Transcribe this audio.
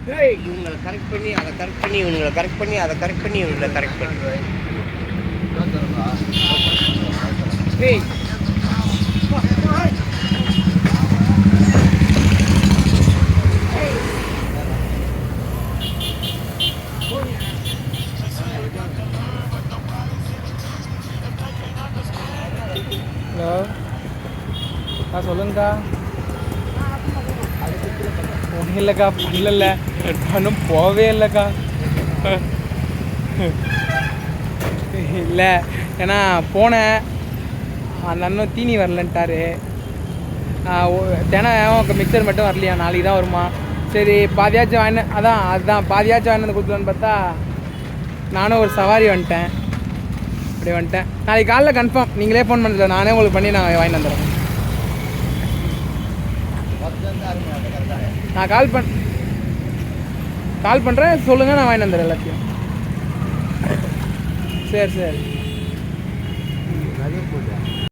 இவங்களை கரெக்ட் பண்ணி அதை கரெக்ட் பண்ணி இவங்களை கரெக்ட் பண்ணி அதை கரெக்ட் பண்ணி இவங்களை கரெக்ட் பண்ணி ஹலோ சொல்லுங்கக்கா. ஒன்றும் இல்லைக்கா, இல்லை இன்னும் போகவே இல்லைக்கா. இல்லை ஏன்னா போனேன், அந்த அண்ணன் தீனி வரலன்ட்டாரு. தினம் மிக்சர் மட்டும் வரலையா, நாளைக்கு தான் வருமா. சரி பாதியாச்சும் அதுதான் பாதியாச்சும் வாங்கிட்டு வந்து கொடுத்துலான்னு பார்த்தா நானும் ஒரு சவாரி வந்துட்டேன். அப்படி வந்துட்டேன். நாளைக்கு காலைல கன்ஃபார்ம் நீங்களே ஃபோன் பண்ணுறேன், நானே உங்களுக்கு பண்ணி நான் வாங்கிட்டு வந்துடுறேன். நான் கால் பண்ணுறேன், சொல்லுங்கள், நான் வாங்கிட்டு வந்துடுறேன் எல்லாத்தையும். சரி